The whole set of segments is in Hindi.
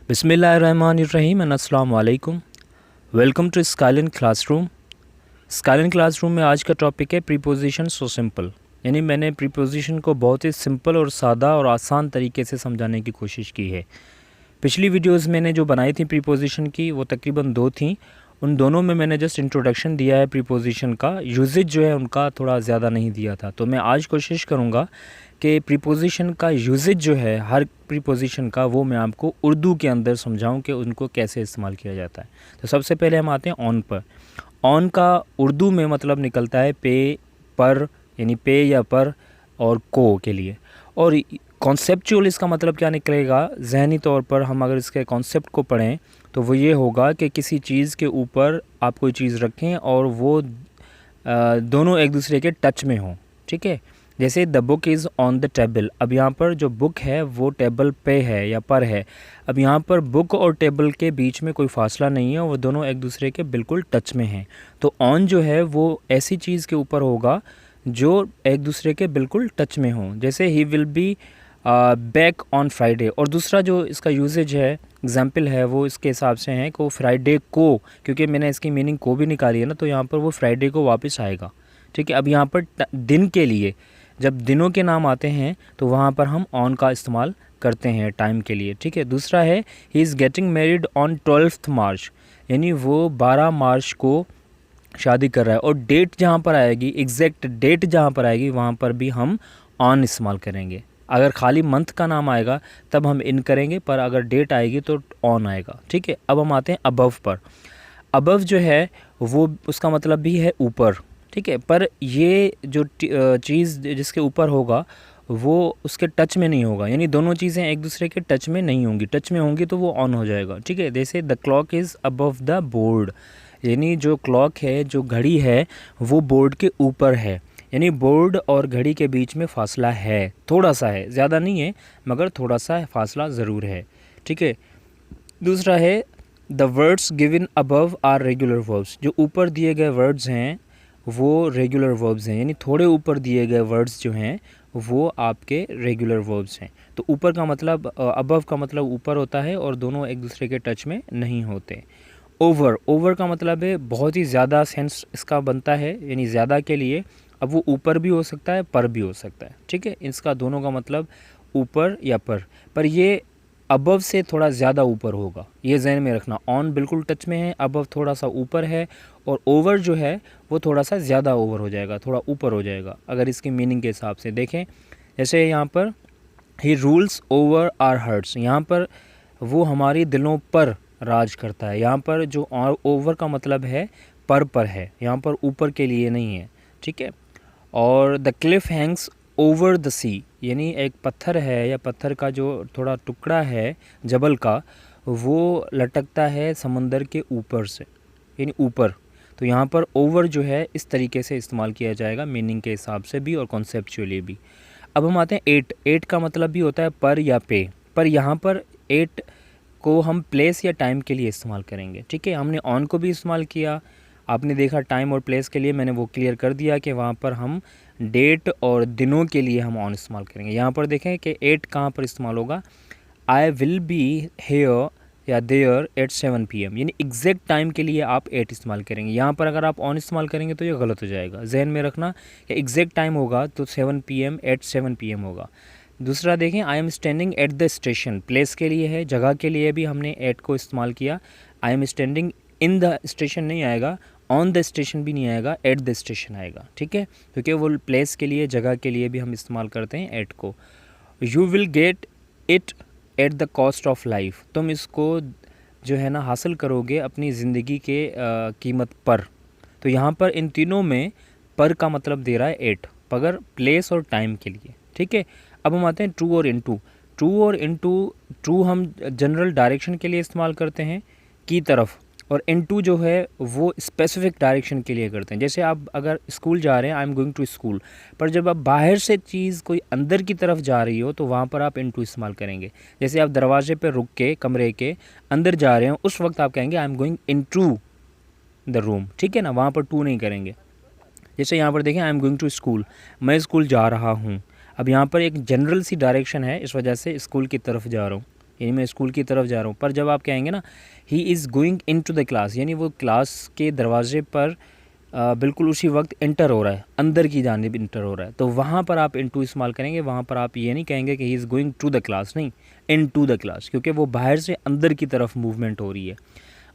बिस्मिल्लाहिर्रहमानिर्रहीम एंड अस्सलाम वालेकुम। Welcome to Skyline Classroom. Skyline Classroom में आज का टॉपिक है प्रीपोजिशन सो सिंपल। यानी मैंने प्रीपोजिशन को बहुत ही सिंपल और सादा और आसान तरीके से समझाने की कोशिश की है। पिछली वीडियोस मैंने जो बनाई थी प्रीपोजिशन की वो तकरीबन 2 थी। उन दोनों में मैंने जस्ट इंट्रोडक्शन दिया है प्रीपोजिशन का, यूजेज जो है उनका थोड़ा ज़्यादा नहीं दिया था। तो मैं आज कोशिश करूँगा कि प्रीपोजिशन का यूजेज जो है हर प्रीपोजिशन का वो मैं आपको उर्दू के अंदर समझाऊं कि उनको कैसे इस्तेमाल किया जाता है। तो सबसे पहले हम आते हैं ऑन पर। ऑन का उर्दू में मतलब निकलता है पे, पर, यानी पे या पर और को के लिए। और कॉन्सेप्चुअल इसका मतलब क्या निकलेगा, ज़हनी तौर पर हम अगर इसके कॉन्सेप्ट को पढ़ें तो वो ये होगा कि किसी चीज़ के ऊपर आप कोई चीज़ रखें और वो दोनों एक दूसरे के टच में हों। ठीक है, जैसे the book is on the table. अब यहाँ पर जो बुक है वो टेबल पे है या पर है। अब यहाँ पर बुक और टेबल के बीच में कोई फासला नहीं है, वो दोनों एक दूसरे के बिल्कुल टच में हैं। तो ऑन जो है वो ऐसी चीज़ के ऊपर होगा जो एक दूसरे के बिल्कुल टच में हों। जैसे he will be back on Friday. और दूसरा जो इसका यूजेज है, एग्जाम्पल है, वो इसके हिसाब से है कि फ्राइडे को, क्योंकि मैंने इसकी मीनिंग को भी निकाली है ना, तो यहाँ पर वो फ्राइडे को वापस आएगा। ठीक है, अब यहाँ पर दिन के लिए जब दिनों के नाम आते हैं तो वहाँ पर हम ऑन का इस्तेमाल करते हैं टाइम के लिए। ठीक है, दूसरा है he is getting married on 12 मार्च, यानी वो 12 मार्च को शादी कर रहा है। और डेट जहाँ पर आएगी, एग्जैक्ट डेट जहाँ पर आएगी, वहाँ पर भी हम ऑन इस्तेमाल करेंगे। अगर खाली मंथ का नाम आएगा तब हम इन करेंगे, पर अगर डेट आएगी तो ऑन आएगा। ठीक है, अब हम आते हैं अबव पर। अबव जो है वो उसका मतलब भी है ऊपर। ठीक है, पर ये जो चीज़ जिसके ऊपर होगा वो उसके टच में नहीं होगा, यानी दोनों चीज़ें एक दूसरे के टच में नहीं होंगी। टच में होंगी तो वो ऑन हो जाएगा। ठीक है, जैसे the clock is above the board, यानी जो क्लॉक है, जो घड़ी है, वो बोर्ड के ऊपर है। यानी बोर्ड और घड़ी के बीच में फासला है, थोड़ा सा है, ज़्यादा नहीं है मगर थोड़ा सा फासला ज़रूर है। ठीक है, दूसरा है the words given above are regular verbs. जो ऊपर दिए गए वर्ड्स हैं वो रेगुलर वर्ब्स हैं, यानी थोड़े ऊपर दिए गए वर्ड्स जो हैं वो आपके रेगुलर वर्ब्स हैं। तो ऊपर का मतलब, अबव का मतलब ऊपर होता है और दोनों एक दूसरे के टच में नहीं होते। ओवर, ओवर का मतलब है बहुत ही ज़्यादा सेंस इसका बनता है, यानी ज़्यादा के लिए। अब वो ऊपर भी हो सकता है, पर भी हो सकता है। ठीक है, इसका दोनों का मतलब ऊपर या पर ये अबव से थोड़ा ज़्यादा ऊपर होगा, ये ज़हन में रखना। ऑन बिल्कुल टच में है, अबव थोड़ा सा ऊपर है, और ओवर जो है वो थोड़ा सा ज़्यादा ओवर हो जाएगा, थोड़ा ऊपर हो जाएगा। अगर इसकी मीनिंग के हिसाब से देखें, जैसे यहाँ पर ही रूल्स ओवर आर हार्ट्स, यहाँ पर वो हमारी दिलों पर राज करता है। यहाँ पर जो ओवर का मतलब है पर है, यहाँ पर ऊपर के लिए नहीं है। ठीक है, और the cliff hangs over the sea, यानी एक पत्थर है या पत्थर का जो थोड़ा टुकड़ा है जबल का, वो लटकता है समंदर के ऊपर से, यानी ऊपर। तो यहाँ पर ओवर जो है इस तरीके से इस्तेमाल किया जाएगा, मीनिंग के हिसाब से भी और कॉन्सेप्चुअली भी। अब हम आते हैं एट। एट का मतलब भी होता है पर या पे, पर यहाँ पर एट को हम प्लेस या टाइम के लिए इस्तेमाल करेंगे। ठीक है, हमने ऑन को भी इस्तेमाल किया, आपने देखा टाइम और प्लेस के लिए मैंने वो क्लियर कर दिया कि वहाँ पर हम डेट और दिनों के लिए हम ऑन इस्तेमाल करेंगे। यहाँ पर देखें कि एट कहाँ पर इस्तेमाल होगा, आई विल बी हेयर या देयर एट 7 PM, यानी एग्जैक्ट टाइम के लिए आप एट इस्तेमाल करेंगे। यहाँ पर अगर आप ऑन इस्तेमाल करेंगे तो ये गलत हो जाएगा। जहन में रखना कि एग्जैक्ट टाइम होगा तो 7 PM, एट 7 PM होगा। दूसरा देखें, I am standing at the station, place के लिए है, जगह के लिए भी हमने एट को इस्तेमाल किया। I am standing in the station नहीं आएगा, ऑन द स्टेशन भी नहीं आएगा, एट द स्टेशन आएगा। ठीक है, क्योंकि वो प्लेस के लिए, जगह के लिए भी हम इस्तेमाल करते हैं एट को। You will get it at the cost of life, तुम इसको जो है ना हासिल करोगे अपनी ज़िंदगी के कीमत पर। तो यहाँ पर इन तीनों में पर का मतलब दे रहा है एट, मगर प्लेस और टाइम के लिए। ठीक है, अब हम आते हैं ट्रू और इनटू। ट्रू और इनटू, ट्रू हम जनरल डायरेक्शन के लिए इस्तेमाल करते हैं, की तरफ, और इनटू जो है वो स्पेसिफिक डायरेक्शन के लिए करते हैं। जैसे आप अगर स्कूल जा रहे हैं, I am going to school, पर जब आप बाहर से चीज़ कोई अंदर की तरफ जा रही हो तो वहाँ पर आप इनटू इस्तेमाल करेंगे। जैसे आप दरवाजे पर रुक के कमरे के अंदर जा रहे हो, उस वक्त आप कहेंगे आई am going into the room. ठीक है ना, वहाँ पर टू नहीं करेंगे। जैसे यहाँ पर देखें, I am going to school, मैं स्कूल जा रहा हूँ। अब यहाँ पर एक जनरल सी डायरेक्शन है, इस वजह से स्कूल की तरफ जा रहा हूँ, यानी मैं स्कूल की तरफ जा रहा हूँ। पर जब आप कहेंगे ना he is going into the class, यानी वो क्लास के दरवाजे पर बिल्कुल उसी वक्त इंटर हो रहा है, अंदर की जानिब इंटर हो रहा है, तो वहाँ पर आप इनटू इस्तेमाल करेंगे। वहाँ पर आप ये नहीं कहेंगे कि he is going to the class, नहीं, इन टू द क्लास, क्योंकि वो बाहर से अंदर की तरफ मूवमेंट हो रही है।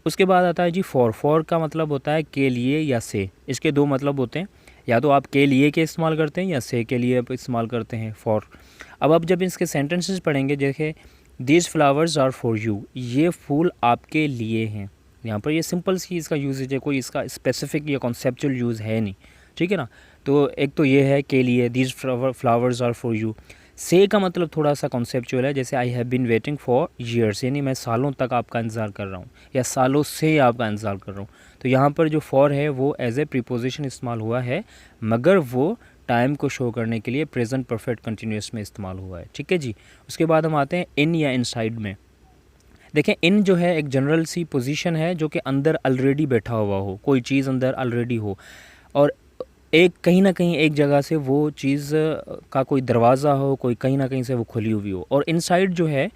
उसके बाद आता है जी फॉर का मतलब होता है के लिए या से। इसके दो मतलब होते हैं, या तो आप के लिए के इस्तेमाल करते हैं या से के लिए इस्तेमाल करते हैं फॉर। अब आप जब इसके सेंटेंसेस पढ़ेंगे, देखें these flowers are for you, ये फूल आपके लिए हैं। यहाँ पर ये सिंपल सी इसका यूजेज है, कोई इसका स्पेसिफिक या कॉन्सेप्चुअल यूज़ है नहीं, ठीक है ना। तो एक तो ये है के लिए, these flowers are for you. से का मतलब थोड़ा सा कॉन्सेप्चुअल है, जैसे I have been waiting for years, यानी मैं सालों तक आपका इंतज़ार कर रहा हूँ या सालों से आपका इंतज़ार कर रहा हूँ। तो यहाँ पर जो फॉर है वो एज ए प्रीपोजिशन इस्तेमाल हुआ है, मगर वो टाइम को शो करने के लिए प्रेजेंट परफेक्ट कंटिन्यूस में इस्तेमाल हुआ है, ठीक है जी। उसके बाद हम आते हैं इन या इनसाइड में। देखें इन जो है एक जनरल सी पोजीशन है जो कि अंदर ऑलरेडी बैठा हुआ हो, कोई चीज़ अंदर ऑलरेडी हो और एक कहीं ना कहीं एक जगह से वो चीज़ का कोई दरवाज़ा हो, कोई कहीं ना कहीं से वो खुली हुई हो। और इनसाइड जो है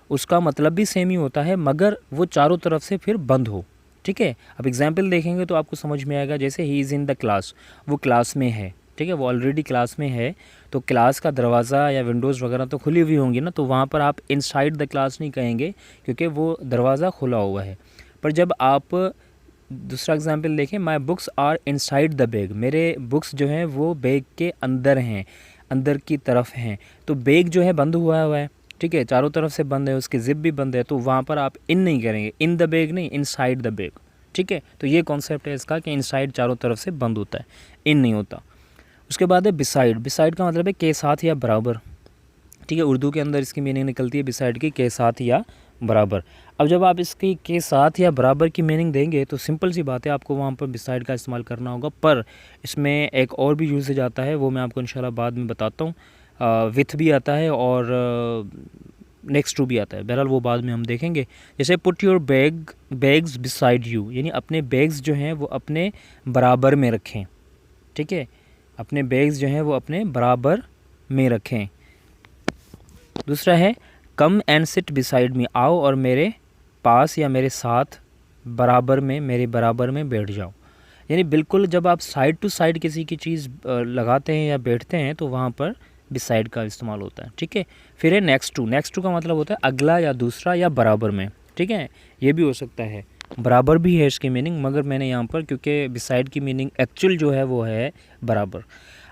उसका मतलब भी सेम ही होता है, मगर वो चारों तरफ से फिर बंद हो, ठीक है। अब एग्जाम्पल देखेंगे तो आपको समझ में आएगा, जैसे he is in the class, वो क्लास में है, ठीक है, वो ऑलरेडी क्लास में है, तो क्लास का दरवाज़ा या विंडोज़ वगैरह तो खुली हुई होंगी ना, तो वहाँ पर आप इनसाइड द क्लास नहीं कहेंगे क्योंकि वो दरवाज़ा खुला हुआ है। पर जब आप दूसरा एग्जांपल देखें, my books are inside the bag, मेरे बुक्स जो हैं वो बैग के अंदर हैं, अंदर की तरफ हैं, तो बैग जो है बंद हुआ है, ठीक है, चारों तरफ से बंद है, उसकी जिप भी बंद है, तो वहाँ पर आप इन नहीं करेंगे, इन द बैग नहीं, इनसाइड द बैग, ठीक है। तो ये कॉन्सेप्ट है इसका कि इनसाइड चारों तरफ से बंद होता है, इन नहीं होता। उसके बाद है बिसाइड। बिसाइड का मतलब है के साथ या बराबर, ठीक है, उर्दू के अंदर इसकी मीनिंग निकलती है बिसाइड की के साथ या बराबर। अब जब आप इसकी के साथ या बराबर की मीनिंग देंगे तो सिंपल सी बात है, आपको वहाँ पर बिसाइड का इस्तेमाल करना होगा, पर इसमें एक और भी यूजेज आता है, वो मैं आपको इंशाल्लाह बाद में बताता हूँ। विथ भी आता है और नेक्स्ट टू भी आता है, बहरहाल वो बाद में हम देखेंगे। जैसे put your bags beside you, यानी अपने बैग्स जो हैं वो अपने बराबर में रखें, ठीक है, अपने बैग्स जो हैं वो अपने बराबर में रखें। दूसरा है come and sit beside me, आओ और मेरे पास या मेरे साथ बराबर में, मेरे बराबर में बैठ जाओ। यानी बिल्कुल जब आप साइड टू साइड किसी की चीज़ लगाते हैं या बैठते हैं तो वहाँ पर बिसाइड का इस्तेमाल होता है, ठीक है। फिर है नेक्स्ट टू। नेक्स्ट टू का मतलब होता है अगला या दूसरा या बराबर में, ठीक है, ये भी हो सकता है, बराबर भी है इसकी मीनिंग, मगर मैंने यहाँ पर क्योंकि बिसाइड की मीनिंग एक्चुअल जो है वो है बराबर।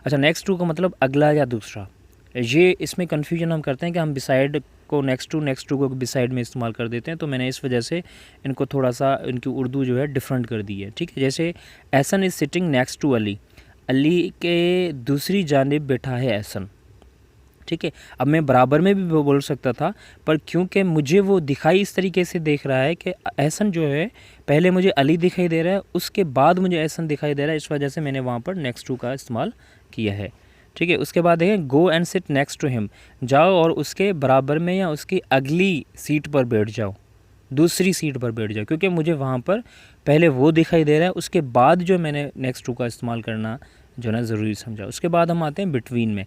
अच्छा, नेक्स्ट टू का मतलब अगला या दूसरा, ये इसमें कन्फ्यूजन हम करते हैं कि हम बिसाइड को नेक्स्ट टू को बिसाइड में इस्तेमाल कर देते हैं, तो मैंने इस वजह से इनको थोड़ा सा इनकी उर्दू जो है डिफरेंट कर दी है, ठीक है। जैसे Ehsan is sitting next to Ali, Ali के दूसरी जानिब बैठा है एहसन, ठीक है। अब मैं बराबर में भी बोल सकता था, पर क्योंकि मुझे वो दिखाई इस तरीके से देख रहा है कि एहसन जो है पहले मुझे अली दिखाई दे रहा है, उसके बाद मुझे एहसन दिखाई दे रहा है, इस वजह से मैंने वहाँ पर नेक्स्ट टू का इस्तेमाल किया है, ठीक है। उसके बाद है go and sit next to him, जाओ और उसके बराबर में या उसकी अगली सीट पर बैठ जाओ, दूसरी सीट पर बैठ जाओ, क्योंकि मुझे वहाँ पर पहले वो दिखाई दे रहा है, उसके बाद जो मैंने नेक्स्ट टू का इस्तेमाल करना जो ना ज़रूरी समझा। उसके बाद हम आते हैं बिटवीन में।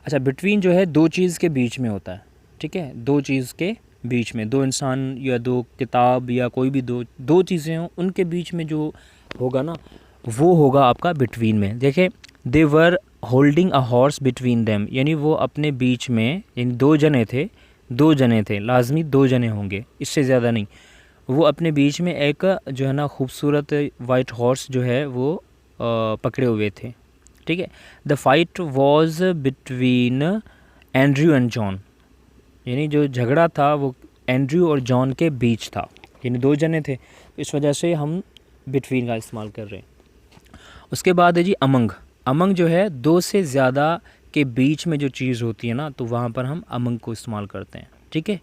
अच्छा, बिटवीन जो है दो चीज़ के बीच में होता है, ठीक है, दो चीज़ के बीच में, दो इंसान या दो किताब या कोई भी दो चीज़ें हों, उनके बीच में जो होगा ना वो होगा आपका बिटवीन में। देखें, they were holding a horse between them, यानी वो अपने बीच में, यानी दो जने थे, लाजमी दो जने होंगे, इससे ज़्यादा नहीं, वो अपने बीच में एक जो है ना खूबसूरत वाइट हॉर्स जो है वो पकड़े हुए थे, ठीक है। The fight was between Andrew and John, यानी जो झगड़ा था वो एंड्रयू और जॉन के बीच था, यानी दो जने थे, इस वजह से हम बिटवीन का इस्तेमाल कर रहे हैं। उसके बाद है जी अमंग। अमंग जो है दो से ज़्यादा के बीच में जो चीज़ होती है ना, तो वहाँ पर हम अमंग को इस्तेमाल करते हैं, ठीक है,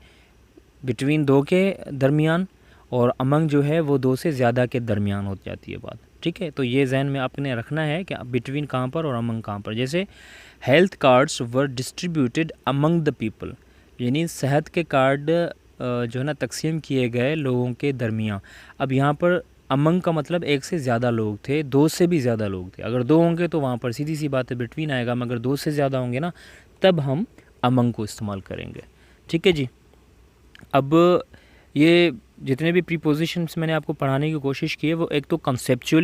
बिटवीन दो के दरमियान, और अमंग जो है वो दो से ज़्यादा के दरमियान हो जाती है बात, ठीक है। तो ये जहन में आपने रखना है कि बिटवीन कहाँ पर और अमंग कहाँ पर। जैसे health cards were distributed among the people, यानी सेहत के कार्ड जो है ना तकसीम किए गए लोगों के दरमियान। अब यहाँ पर अमंग का मतलब एक से ज़्यादा लोग थे, दो से भी ज़्यादा लोग थे। अगर दो होंगे तो वहाँ पर सीधी सी बात है बिटवीन आएगा, मगर दो से ज़्यादा होंगे ना तब हम अमंग को इस्तेमाल करेंगे, ठीक है जी। अब ये जितने भी प्रीपोजिशंस मैंने आपको पढ़ाने की कोशिश की है वो एक तो कंसेप्चुअली